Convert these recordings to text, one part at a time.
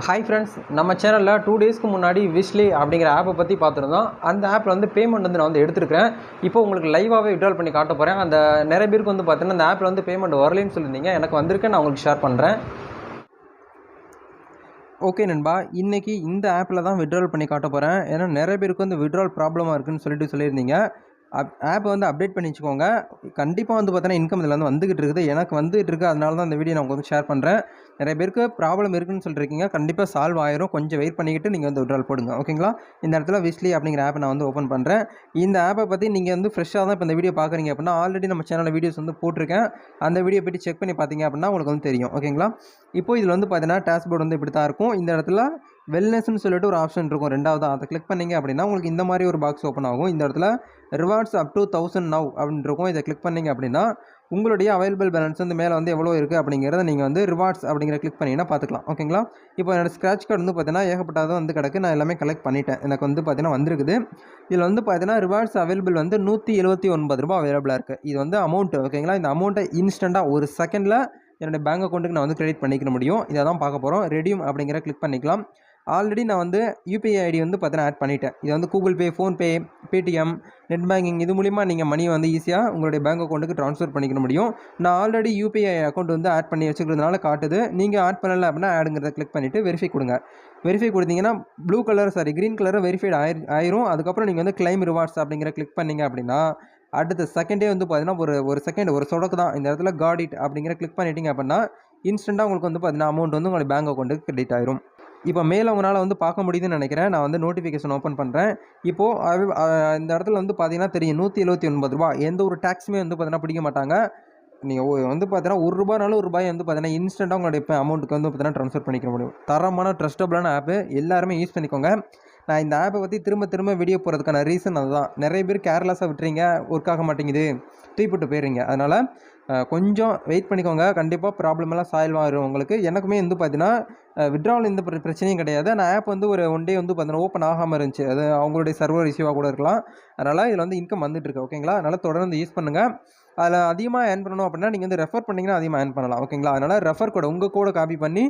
Hi friends, நம்ம சேனலில் 2 டேஸ்க்கு முன்னாடி விஷ்லி அப்படிங்கிற ஆப்பை பற்றி பார்த்துருந்தோம். அந்த ஆப்பில் வந்து பேமெண்ட் வந்து நான் வந்து எடுத்துருக்கேன். இப்போ உங்களுக்கு லைவாகவே விட்ரால் பண்ணி காட்ட போகிறேன். அந்த நிறைய பேருக்கு வந்து பார்த்தீங்கன்னா அந்த ஆப்பில் வந்து பேமெண்ட் வரலைன்னு சொல்லியிருந்தீங்க. எனக்கு வந்திருக்கு, நான் உங்களுக்கு ஷேர் பண்ணுறேன். ஓகே நண்பா, இன்றைக்கி இந்த ஆப்பில் தான் விட்ரால் பண்ணி காட்ட போகிறேன். ஏன்னா நிறைய பேருக்கு வந்து விட்ரால் ப்ராப்ளமாக இருக்குதுன்னு சொல்லியிருந்தீங்க. ஆப்பை வந்து அப்டேட் பண்ணி வச்சுக்கோங்க. கண்டிப்பாக வந்து பார்த்தீங்கன்னா இன்கம் இதில் வந்து வந்துகிட்டு இருக்குது. எனக்கு வந்துகிட்டு இருக்குது. அதனால தான் இந்த வீடியோ நான் உங்களுக்கு ஷேர் பண்ணுறேன். நிறைய பேருக்கு ப்ராப்ளம் இருக்குதுன்னு சொல்லியிருக்கீங்க. கண்டிப்பாக சால்வ் ஆயிரும். கொஞ்சம் வெயிட் பண்ணிக்கிட்டு நீங்கள் வந்து விட்ரால் போடுங்க. ஓகேங்களா? இந்த இடத்துல விஷ்லி அப்படிங்கிற ஆப்பை நான் வந்து ஓப்பன் பண்ணுறேன். இந்த ஆப்பை பற்றி நீங்கள் வந்து ஃப்ரெஷ்ஷாக தான் இப்போ இந்த வீடியோ பார்க்குறீங்க அப்படின்னா ஆல்ரெடி நம்ம சேனலில் வீடியோஸ் வந்து போட்டிருக்கேன். அந்த வீடியோ போய்ட்டு செக் பண்ணி பார்த்தீங்க அப்படின்னா உங்களுக்கு வந்து தெரியும். ஓகேங்களா? இப்போ இதில் வந்து பார்த்தீங்கன்னா டேஷ்போர்டு வந்து இப்படி தான் இருக்கும். இந்த இடத்துல வெல்னஸ்ன்னு சொல்லிட்டு ஒரு ஆப்ஷன் இருக்கும். ரெண்டாவது அதை கிளிக் பண்ணிங்க அப்படின்னா உங்களுக்கு இந்த மாதிரி ஒரு பாக்ஸ் ஓப்பன் ஆகும். இந்த இடத்துல ரிவார்ட்ஸ் அப் டு 1000 நவ் அப்படின்னு இருக்கும். இதை கிளிக் பண்ணிங்க அப்படின்னா உங்களுடைய அவைலபிள் பேலன்ஸ் வந்து மேலே வந்து எவ்வளோ இருக்குது அப்படிங்கிறத நீங்கள் வந்து ரிவார்ட்ஸ் அப்படிங்கிற கிளிக் பண்ணிங்கன்னா பார்த்துக்கலாம். ஓகேங்களா? இப்போ என்னோட ஸ்க்ராட்ச் கார்டு வந்து பார்த்தீங்கன்னா ஏகப்பட்டது வந்து கிடக்கு. நான் எல்லாமே கலெக்ட் பண்ணிட்டேன். எனக்கு வந்து பார்த்தீங்கன்னா வந்திருக்குது. இதில் வந்து பார்த்தீங்கன்னா ரிவார்ட்ஸ் அவைலபிள் வந்து ₹179 அவைலபிளாக இருக்குது. இது வந்து அமௌண்ட். ஓகேங்களா? இந்த அமௌண்ட்டை இன்ஸ்டண்ட்டாக ஒரு செகண்டில் என்னோடய பேங்க் அக்கௌண்ட்டுக்கு நான் வந்து கிரெடிட் பண்ணிக்க முடியும். இதை தான் பார்க்க போகிறோம். ரெடியூம் அப்படிங்கிற கிளிக் பண்ணிக்கலாம். ஆல்ரெடி நான் வந்து யூபிஐ ஐடி வந்து பார்த்தீங்கன்னா ஆட் பண்ணிட்டேன். இது வந்து Google Pay, PhonePe, Paytm, net banking இது மூலிமா நீங்கள் மணியை வந்து ஈஸியாக உங்களுடைய பேங்க் அக்கௌண்ட்டுக்கு ட்ரான்ஸ்ஃபர் பண்ணிக்க முடியும். நான் ஆல்ரெடி யூபிஐ அக்கௌண்ட் வந்து ஆட் பண்ணி வச்சுக்கிறதுனால காட்டுது. நீங்கள் ஆட் பண்ணலை அப்படின்னா ஆடுங்கிறத கிளிக் பண்ணிவிட்டு வெரிஃபை கொடுங்க. வெரிஃபை கொடுத்தீங்கன்னா க்ரீன் கலர் வெரிஃபைடு ஆயிரும். அதுக்கப்புறம் நீங்கள் வந்து கிளைம் ரிவார்ட்ஸ் அப்படிங்கிற கிளிக் பண்ணிங்க அப்படின்னா அடுத்த செகண்டே வந்து பார்த்தீங்கன்னா ஒரு செகண்ட் ஒரு சொடக்கு தான். இந்த இடத்துல காட் இட் அப்படிங்கிற கிளிக் பண்ணிட்டீங்க அப்படின்னா இன்ஸ்டண்ட்டாக உங்களுக்கு வந்து பார்த்தீங்கன்னா அமௌண்ட் வந்து உங்களுடைய பேங்க் அக்கௌண்ட்டுக்கு கிரெடிட் ஆயிரும். இப்போ மேலே உங்களால் வந்து பார்க்க முடியுதுன்னு நினைக்கிறேன். நான் வந்து நோட்டிஃபிகேஷன் ஓப்பன் பண்ணுறேன். இப்போது இந்த இடத்துல வந்து பார்த்தீங்கன்னா தெரியும் ₹179. எந்த ஒரு டேக்ஸுமே வந்து பார்த்தீங்கன்னா பிடிக்க மாட்டாங்க. நீங்கள் வந்து பார்த்தீங்கன்னா ₹1 வந்து பார்த்தீங்கன்னா இன்ஸ்டண்ட்டாக உங்களுடைய இப்போ அமௌண்ட்டுக்கு வந்து பார்த்தீங்கன்னா ட்ரான்ஸ்ஃபர் பண்ணிக்க முடியும். தரமான ட்ரஸ்டபுளான ஆப்பு. எல்லாருமே யூஸ் பண்ணிக்கோங்க. நான் இந்த ஆப்பை பற்றி திரும்ப வீடியோ போகிறதுக்கான ரீசன் அதுதான். நிறைய பேர் கேர்லெஸ்ஸாக விட்டுறீங்க, ஒர்க் ஆக மாட்டேங்குது, தூக்கிப்பட்டு போயிடுறீங்க. அதனால் கொஞ்சம் வெயிட் பண்ணிக்கோங்க. கண்டிப்பாக ப்ராப்ளம் எல்லாம் சால்வ் ஆகிரும் உங்களுக்கு. எனக்குமே வந்து பார்த்தீங்கன்னா வித்ட்ராவல் எந்த பிரச்சனையும் கிடையாது. நான் ஆப் வந்து ஒரு ஒன் டே வந்து பார்த்தீங்கன்னா ஓப்பன் ஆகாமல் இருந்துச்சு. அது அவங்களுடைய சர்வர் இஷ்யூவாக கூட இருக்கலாம். அதனால் இதில் வந்து இன்கம் வந்துட்டுருக்கு. ஓகேங்களா? அதனால் தொடர்ந்து யூஸ் பண்ணுங்கள். அதில் அதிகமாக ஏர்ன் பண்ணணும் அப்படின்னா நீங்கள் வந்து ரெஃபர் பண்ணிங்கன்னா அதிகமாக ஏர்ன் பண்ணலாம். ஓகேங்களா? அதனால் ரெஃபர் கோடை உங்கள் கோடை காப்பி பண்ணி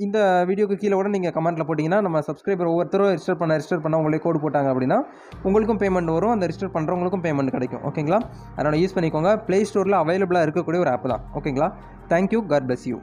இந்த வீடியோக்கு கீழே கூட நீங்கள் கமெண்ட்டில் போட்டிங்கன்னா நம்ம சப்ஸ்கிரைபர் ஒவ்வொருத்தரும் ரிஜிஸ்டர் பண்ண உங்களுடைய கோடு போட்டாங்க அப்படின்னா உங்களுக்கும் பேமெண்ட் வரும். அந்த ரிஜிஸ்டர் பண்ணுறவங்களுக்கும் பேமெண்ட் கிடைக்கும். ஓகேங்களா? அதனால் யூஸ் பண்ணிக்கோங்க. ப்ளே ஸ்டோரில் அவைலபிளாக இருக்கக்கூடிய ஒரு ஆப் தான். ஓகேங்களா? தேங்க்யூ. God bless you.